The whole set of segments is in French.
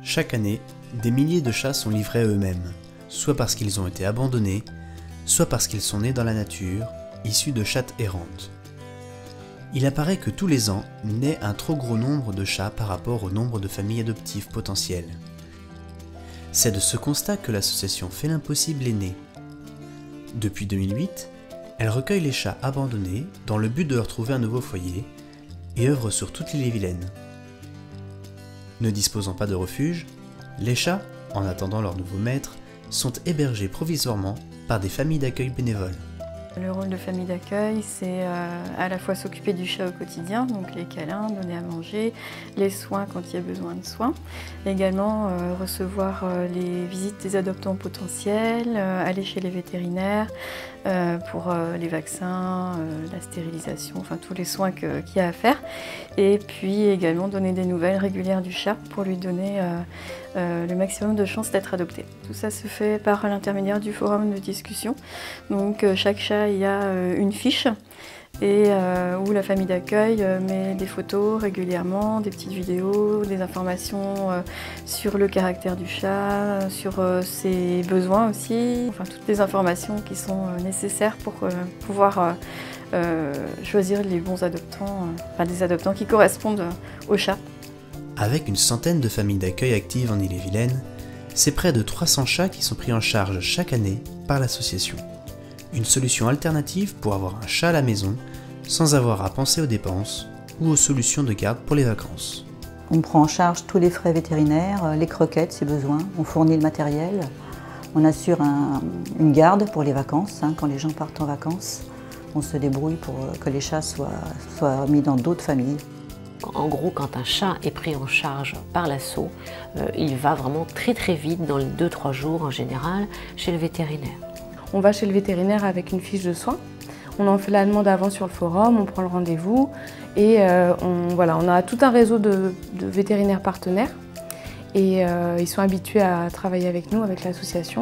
Chaque année, des milliers de chats sont livrés à eux-mêmes, soit parce qu'ils ont été abandonnés, soit parce qu'ils sont nés dans la nature, issus de chattes errantes. Il apparaît que tous les ans naît un trop gros nombre de chats par rapport au nombre de familles adoptives potentielles. C'est de ce constat que l'association Félin Possible est née. Depuis 2008, elle recueille les chats abandonnés dans le but de leur trouver un nouveau foyer et œuvre sur toute l'Ille-et-Vilaine. Ne disposant pas de refuge, les chats, en attendant leur nouveau maître, sont hébergés provisoirement par des familles d'accueil bénévoles. Le rôle de famille d'accueil, c'est à la fois s'occuper du chat au quotidien, donc les câlins, donner à manger, les soins quand il y a besoin de soins. Également recevoir les visites des adoptants potentiels, aller chez les vétérinaires pour les vaccins, la stérilisation, enfin tous les soins qu'il y a à faire. Et puis également donner des nouvelles régulières du chat pour lui donner le maximum de chances d'être adopté. Tout ça se fait par l'intermédiaire du forum de discussion. Donc chaque chat, il y a une fiche et où la famille d'accueil met des photos régulièrement, des petites vidéos, des informations sur le caractère du chat, sur ses besoins aussi, enfin toutes les informations qui sont nécessaires pour pouvoir choisir les bons adoptants, enfin des adoptants qui correspondent au chat. Avec une centaine de familles d'accueil actives en Ille-et-Vilaine, c'est près de 300 chats qui sont pris en charge chaque année par l'association. Une solution alternative pour avoir un chat à la maison sans avoir à penser aux dépenses ou aux solutions de garde pour les vacances. On prend en charge tous les frais vétérinaires, les croquettes si besoin, on fournit le matériel, on assure une garde pour les vacances, quand les gens partent en vacances. On se débrouille pour que les chats soient mis dans d'autres familles. En gros, quand un chat est pris en charge par l'asso, il va vraiment très vite, dans les 2-3 jours en général, chez le vétérinaire. On va chez le vétérinaire avec une fiche de soins. On en fait la demande avant sur le forum, on prend le rendez-vous et on a tout un réseau de vétérinaires partenaires et ils sont habitués à travailler avec nous, avec l'association.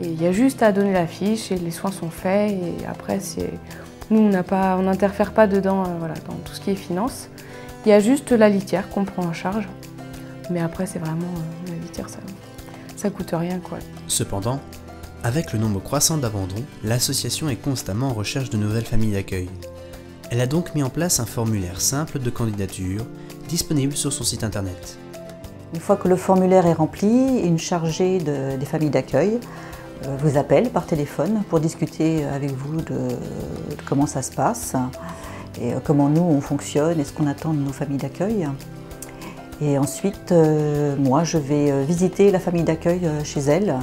Et il y a juste à donner la fiche et les soins sont faits et après nous on n'interfère pas dedans dans tout ce qui est finance. Il y a juste la litière qu'on prend en charge, mais après c'est vraiment la litière, ça coûte rien quoi. Cependant, avec le nombre croissant d'abandons, l'association est constamment en recherche de nouvelles familles d'accueil. Elle a donc mis en place un formulaire simple de candidature, disponible sur son site internet. Une fois que le formulaire est rempli, une chargée des familles d'accueil vous appelle par téléphone pour discuter avec vous de comment ça se passe et comment nous on fonctionne et ce qu'on attend de nos familles d'accueil. Et ensuite, moi je vais visiter la famille d'accueil chez elle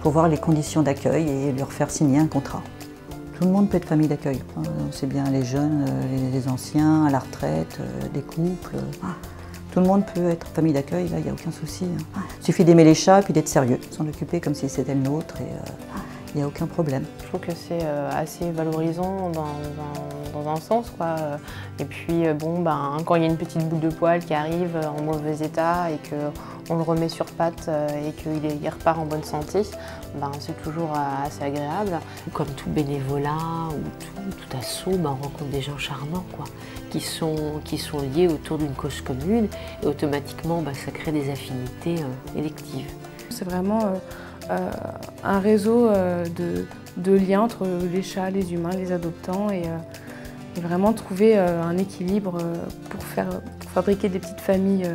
pour voir les conditions d'accueil et leur faire signer un contrat. Tout le monde peut être famille d'accueil, c'est bien les jeunes, les anciens, à la retraite, des couples. Tout le monde peut être famille d'accueil, là il n'y a aucun souci. Il suffit d'aimer les chats et puis d'être sérieux, s'en occuper comme si c'était le nôtre et il n'y a aucun problème. Je trouve que c'est assez valorisant dans un sens, quoi. Et puis quand il y a une petite boule de poil qui arrive en mauvais état et qu'on le remet sur pattes et qu'il repart en bonne santé, c'est toujours assez agréable. Comme tout bénévolat ou tout asso, on rencontre des gens charmants quoi, qui sont liés autour d'une cause commune et automatiquement ça crée des affinités électives. C'est vraiment un réseau de liens entre les chats, les humains, les adoptants et vraiment trouver un équilibre pour fabriquer des petites familles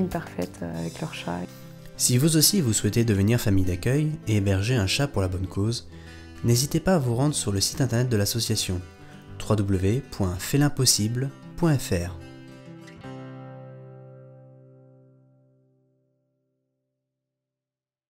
parfaites avec leurs chats. Si vous aussi vous souhaitez devenir famille d'accueil et héberger un chat pour la bonne cause, n'hésitez pas à vous rendre sur le site internet de l'association www.felinpossible.fr.